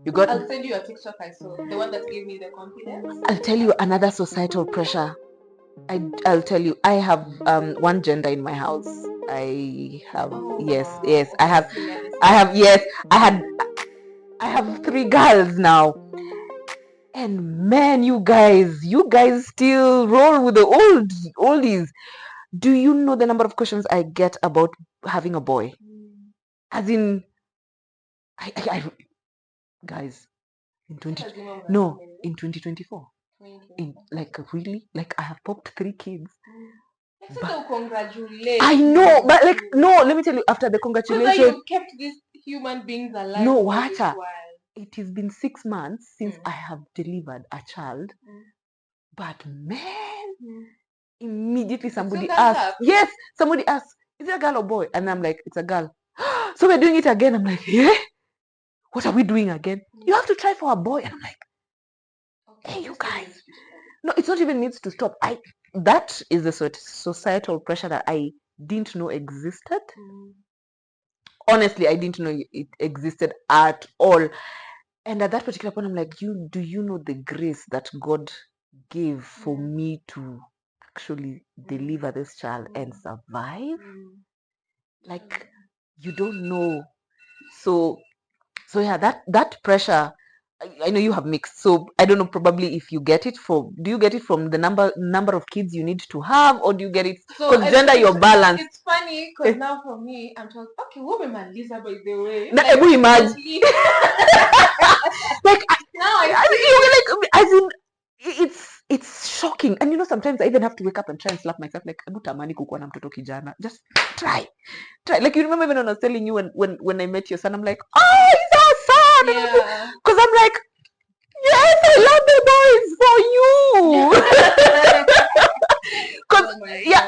You got. I'll send you a TikTok I saw, the one that gave me the confidence. I'll tell you another societal pressure. I'll tell you. I have one gender in my house. I have yes. I have yes. I have 3 girls now. And man, you guys still roll with the oldies. Do you know the number of questions I get about having a boy? As in, I guys, in 2024. Like really, like I have popped 3 kids. But, congratulations. I know, but like no, let me tell you. After the congratulations, you kept these human beings alive. No, what? It has been 6 months since I have delivered a child, but man, immediately somebody asked. Yes, somebody asked, "Is it a girl or boy?" And I'm like, "It's a girl." So we're doing it again. I'm like, "Yeah, what are we doing again?" You have to try for a boy, and I'm like, "Hey, you guys." No, it's not even needs to stop. That is the societal pressure that I didn't know existed. Honestly, I didn't know it existed at all. And at that particular point, I'm like, do you know the grace that God gave for me to actually deliver this child and survive? Like, you don't know. So yeah, that pressure, I know you have mixed. So I don't know, probably if you get it do you get it from the number of kids you need to have, or do you get it because gender you're balanced? It's funny because now for me, I'm talking, okay, what am I Lisa, by the way? Like, imagine. Like now as in it's shocking. And sometimes I even have to wake up and try and slap myself like, tamani kukuwa na mtoto kijana. Just try. Like, you remember even when I was telling you when I met your son, I'm like, oh, he's our son. Yeah. Because I'm like, yes, I love the boys for you. Because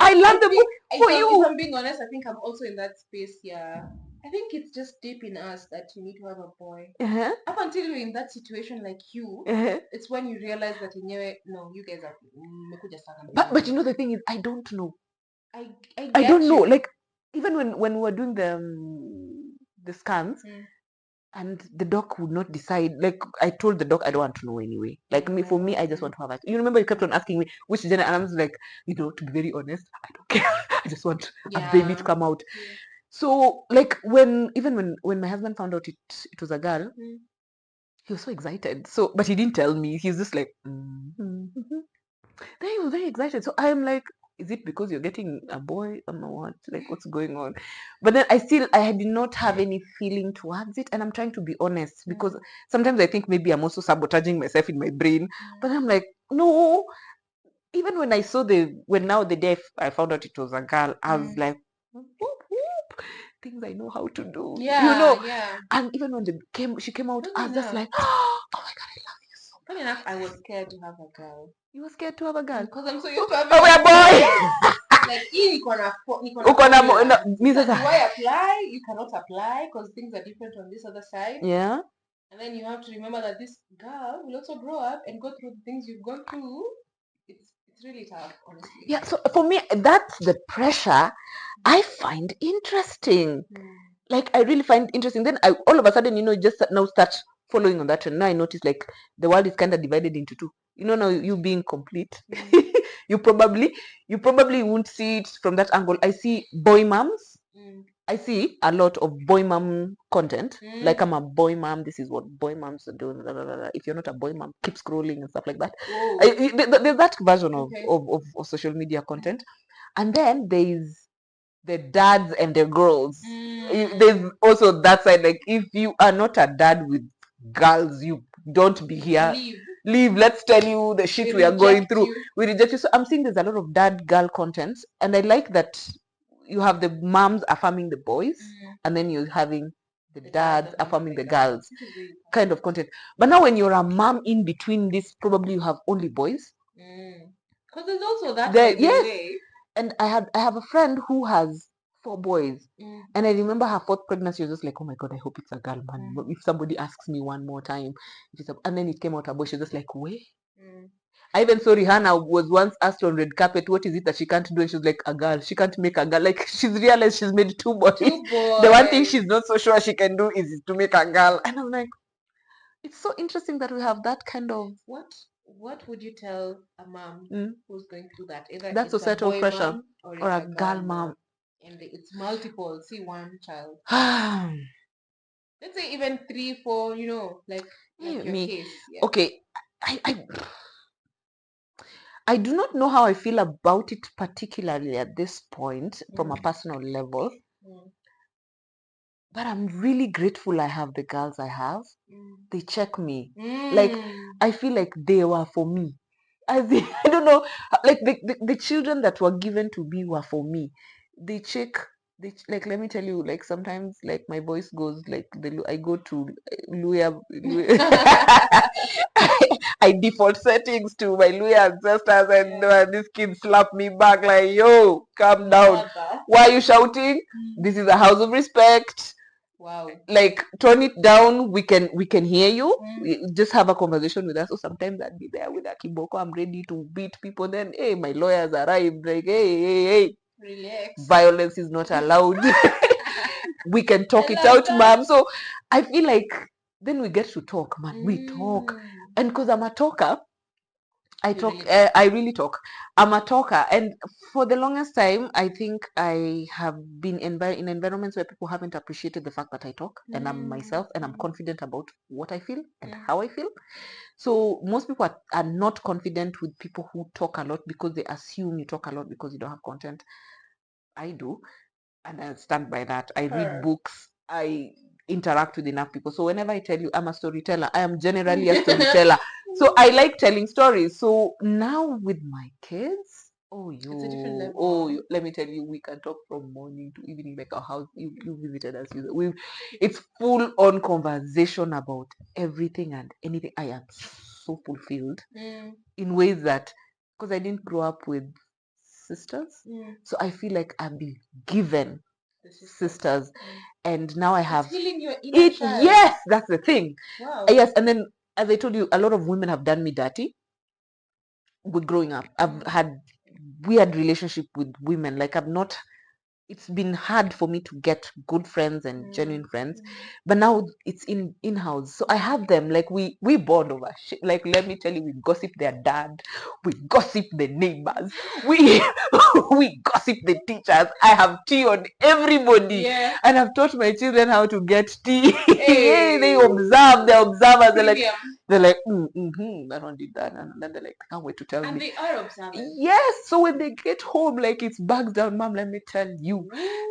I love the boys for you. If I'm being honest, I think I'm also in that space. Yeah. I think it's just deep in us that you need to have a boy. Up until you're in that situation like you, it's when you realize that you guys are. But you know the thing is, I don't know. I don't know. Like even when we were doing the scans, and the doc would not decide. Like I told the doc, I don't want to know anyway. Like for me, I just want to have it. You remember you kept on asking me which gender, and I was like, to be very honest, I don't care. I just want a baby to come out. Yeah. So like when my husband found out it was a girl, he was so excited. So but he didn't tell me. He's just like, Then he was very excited. So I'm like, is it because you're getting a boy or what? Like, what's going on? But then I did not have any feeling towards it. And I'm trying to be honest because sometimes I think maybe I'm also sabotaging myself in my brain. But I'm like, no. Even when I saw the day I found out it was a girl, I was like, whoop, whoop, things I know how to do. Yeah. And even when she came out, I was just like, oh my God, I love you so much. Funny enough, I was scared to have a girl. You were scared to have a girl? Because I'm so used to having a boy. Like, do I apply? You cannot apply because things are different on this other side. Yeah. And then you have to remember that this girl will also grow up and go through the things you've gone through. It's really tough, honestly. Yeah, so for me, that's the pressure I find interesting. Like, I really find interesting. Then all of a sudden, just now start following on that trend. Now I notice like the world is kind of divided into 2. Now you being complete, you probably won't see it from that angle. I see boy moms. I see a lot of boy mom content. Like, I'm a boy mom. This is what boy moms are doing. Blah, blah, blah. If you're not a boy mom, keep scrolling and stuff like that. There's that version of social media content. And then there's the dads and the girls. There's also that side. Like, if you are not a dad with girls, you don't be here. Leave. Let's tell you the shit we are going through. We reject you. So I'm seeing there's a lot of dad girl content, and I like that you have the moms affirming the boys, and then you're having the dads affirming the girls kind of content. But now when you're a mom in between this, probably you have only boys. Because there's also that way. And I have a friend who has 4 boys, and I remember her 4th pregnancy was just like, oh my God, I hope it's a girl, man. If somebody asks me one more time, and then it came out a boy, she was just like, wait. I even saw Rihanna was once asked on red carpet, what is it that she can't do? And she was like, a girl. She can't make a girl. Like, she's realized she's made 2 boys. The one thing she's not so sure she can do is to make a girl. And I'm like, it's so interesting that we have that kind of What would you tell a mom who's going through that? Either that it's a societal boy pressure mom or or it's a a girl girl mom. mom, and it's multiple. See, one child. Let's say even 3, 4. Like your me. case. Yeah. Okay, I do not know how I feel about it, particularly at this point from a personal level. But I'm really grateful I have the girls I have. They check me. Like, I feel like they were for me. I don't know, like the children that were given to me were for me. They check, like, let me tell you, like, sometimes, like, my voice goes, like, I go to Luya, I default settings to my Luya ancestors, and these kids slap me back, like, yo, calm down. Why are you shouting? This is a house of respect. Wow. Like, tone it down. We can hear you. Just have a conversation with us. So sometimes I'd be there with a kiboko. I'm ready to beat people. Then, hey, my lawyers arrived. Like, hey. Relax. Violence is not allowed. We can talk it out, ma'am. So I feel like then we get to talk, man. We talk. And because I'm a talker, I really talk. I'm a talker, and for the longest time, I think I have been in environments where people haven't appreciated the fact that I talk, and I'm myself, and I'm confident about what I feel and how I feel. So most people are not confident with people who talk a lot because they assume you talk a lot because you don't have content. I do, and I stand by that. I read books. I interact with enough people. So whenever I tell you I'm a storyteller, I am generally a storyteller. So I like telling stories. So now with my kids, it's a different level. Let me tell you, we can talk from morning to evening, like our house. You visited us. It's full on conversation about everything and anything. I am so fulfilled in ways that, because I didn't grow up with sisters, so I feel like I've been given sisters, and now I have healing your inner child. Yes, that's the thing. Wow. Yes, and then, as I told you, a lot of women have done me dirty with growing up. I've had weird relationship with women. Like, it's been hard for me to get good friends and genuine friends, but now it's in-house. So I have them. Like, we bond over shit. Like, let me tell you, we gossip their dad, we gossip the neighbors, we we gossip the teachers. I have tea on everybody, and I've taught my children how to get tea. They observe. They're observers. They're like, that one did that, and then they're like, can't wait to tell me. And they are observant. Yes. So when they get home, like, it's bags down, mom, let me tell you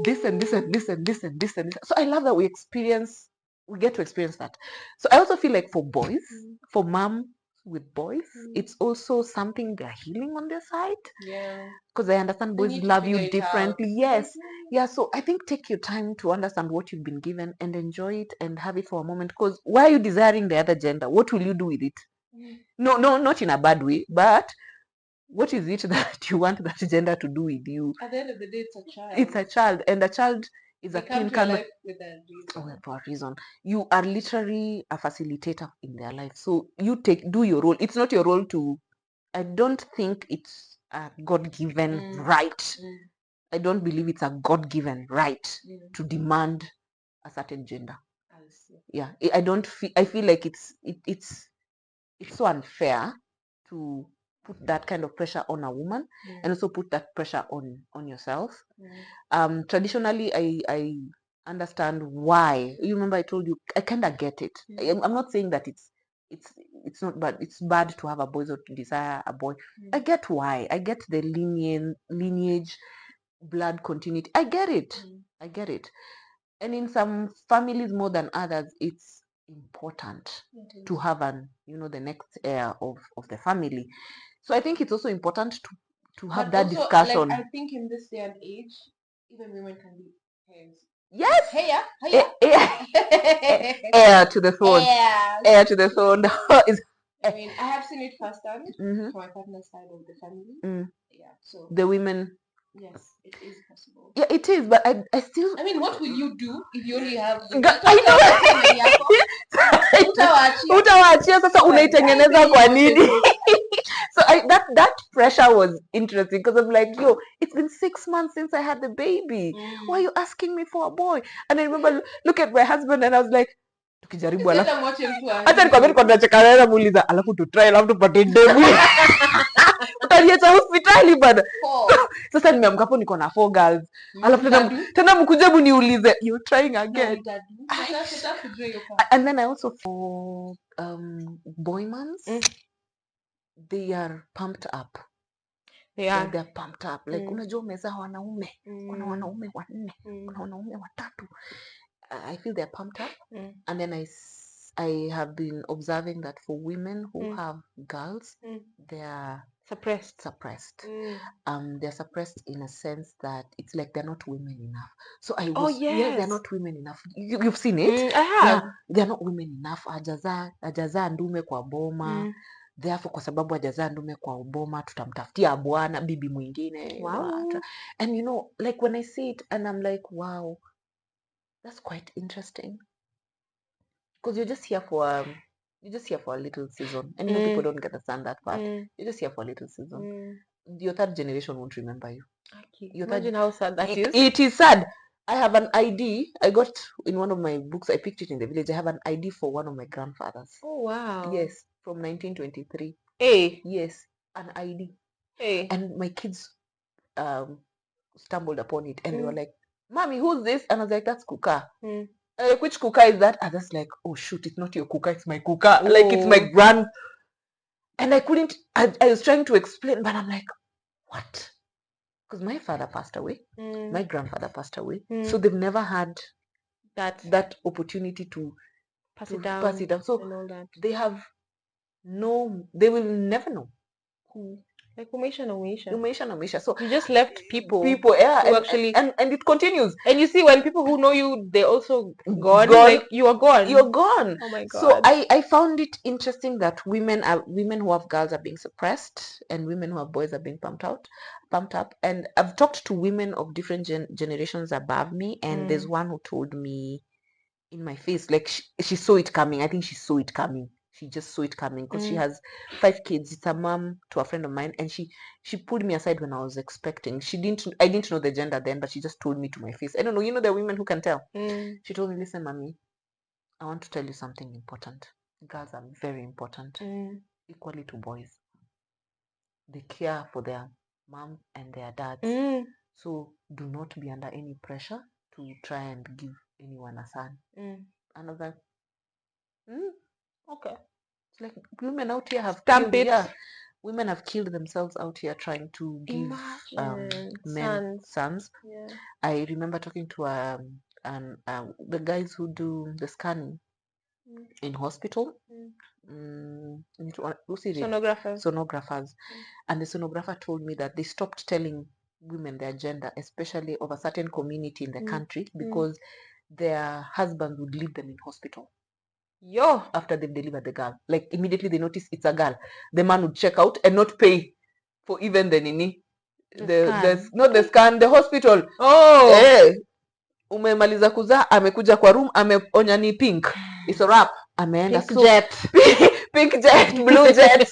this and this and this and this and this and this. So I love that we get to experience that. So I also feel like for boys, for mom with boys, it's also something they're healing on their side. Yeah. Because I understand boys love you differently. Yes. Yeah. So I think take your time to understand what you've been given and enjoy it and have it for a moment. Because why are you desiring the other gender? What will you do with it? No, not in a bad way, but what is it that you want that gender to do with you? At the end of the day, it's a child. It's a child, and a child is they a come clean to your life with a reason. for a reason. You are literally a facilitator in their life. So you do your role. It's not your role to. I don't think it's a God-given right. I don't believe it's a God-given right to demand a certain gender. Yeah, I don't feel. I feel like it's so unfair to put that kind of pressure on a woman, and also put that pressure on yourself. Traditionally, I understand why. You remember I told you, I kind of get it. I'm not saying that it's not bad. It's bad to have a boy or to desire a boy. I get why. I get the lineage, blood continuity. I get it. I get it. And in some families more than others, it's important to have the next heir of the family. So I think it's also important to have that also, discussion. Like, I think in this day and age, even women can be heirs. Yes. Heir to the throne. Heir to the throne. I mean, I have seen it firsthand from my partner's side of the family. Yeah. So the women. Yes, it is possible. Yeah, it is, but I still. I mean, what will you do if you only have? I know. Utawachia sasa unaitengeneza kwa nini? So that pressure was interesting because I'm like, yo, it's been 6 months since I had the baby. Why are you asking me for a boy? And I remember look at my husband and I was like, tukijaribu alafu Hata mwache mtu hata nikwambia niko tunacheka naye muuliza alafu tu try alafu tupate demu utaniacha hospitali bana. Sasa nimeamka hapo niko na 4 girls alafu tena mkuje mniulize you trying again. And then I also for boymans they are pumped up. They're pumped up like unajua umezaa wanaume kuna wanaume 4 kuna wanaume 3. I feel they're pumped up and then I have been observing that for women who have girls they are suppressed. They're suppressed in a sense that it's like they're not women enough. So I was yes they're not women enough. You've seen it. I have. They're not women enough. Hajazaa ndume kwa boma. Therefore kwa sababu hajazaa ndume kwa boma tutamtafutia bwana bibi mwingine. Wow. And you know like when I see it and I'm like wow that's quite interesting. Because you're just here for a little season and you know people don't understand that part. You're just here for a little season. Your third generation won't remember you. Okay. Imagine how sad that is. It is sad. I have an ID I got in one of my books. I picked it in the village. I have an ID for one of my grandfathers. Oh wow. Yes, from 1923. Hey. Yes, an ID. Hey. And my kids stumbled upon it and they were like, "Mommy, who's this?" And I was like, "That's Kuka." Like, which Kuka is that? And I was like, "Oh shoot, it's not your Kuka, it's my Kuka." Oh. Like it's my grand. And I couldn't. I was trying to explain, but I'm like, what? Because my father passed away, my grandfather passed away, so they've never had that opportunity to pass it down. So and all that. They have they will never know who. Like umeisha. So you just left people yeah, who and it continues. And you see when people who know you they also gone. Like you are gone. You're gone. Oh my god. So I found it interesting that women who have girls are being suppressed and women who have boys are being pumped up. And I've talked to women of different generations above me, and there's one who told me in my face, like she saw it coming. I think she saw it coming. She just saw it coming because she has 5 kids. It's a mom to a friend of mine, and she pulled me aside when I was expecting. I didn't know the gender then, but she just told me to my face. I don't know. You know, there are women who can tell. She told me, "Listen, mommy, I want to tell you something important. Girls are very important, equally to boys. They care for their mom and their dads. So do not be under any pressure to try and give anyone a son." And I was like, okay. It's like women out here have women have killed themselves out here trying to give men sons. Yeah. I remember talking to the guys who do the scanning in hospital. Sonographers. And the sonographer told me that they stopped telling women their gender, especially of a certain community in the country, because their husbands would leave them in hospital. After they've delivered the girl, like immediately they notice it's a girl, the man would check out and not pay for even the scan, the hospital. Umemaliza kuzaa, amekuja kwa room, ameonya ni pink, it's a wrap, ameenda pink jet, blue jet.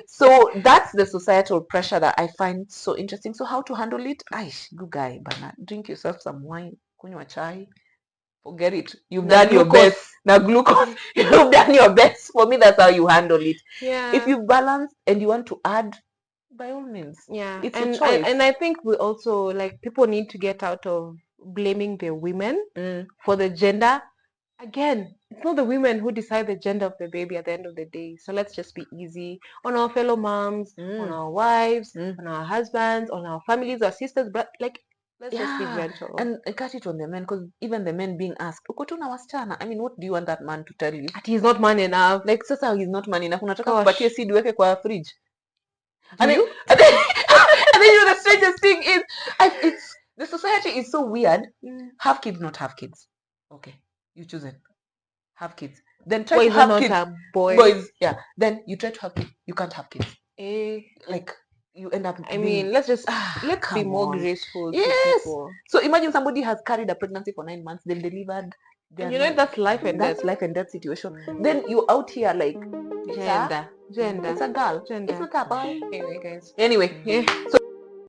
So that's the societal pressure that I find so interesting. So how to handle it? Good guy, bana, drink yourself some wine, kunywa chai. Forget it. You've done your best. Now glucose. You've done your best. For me, that's how you handle it. Yeah. If you balance and you want to add, by all means. Yeah. It's a choice. And I think we also, like, people need to get out of blaming the women for the gender. Again, it's not the women who decide the gender of the baby at the end of the day. So let's just be easy on our fellow moms, on our wives, on our husbands, on our families, our sisters, but like, let's just be gentle. And cut it on the men, because even the men being asked, uko tu na wasichana. I mean, what do you want that man to tell you? That he's not man enough. Like, sasa he's not man enough. Unataka kupatia seed weke kwa fridge. And then you know the strangest thing is, the society is so weird. Have kids, not have kids. Okay, you choose it. Have kids. Then try to have kids. Boys, yeah. Then you try to have kids. You can't have kids. Like, you end up let's be more graceful to people. So imagine somebody has carried a pregnancy for 9 months, they've delivered, and you know that's life and death situation. Then you're out here like gender. It's a girl. Gender. It's not a boy. Anyway, guys. Anyway, so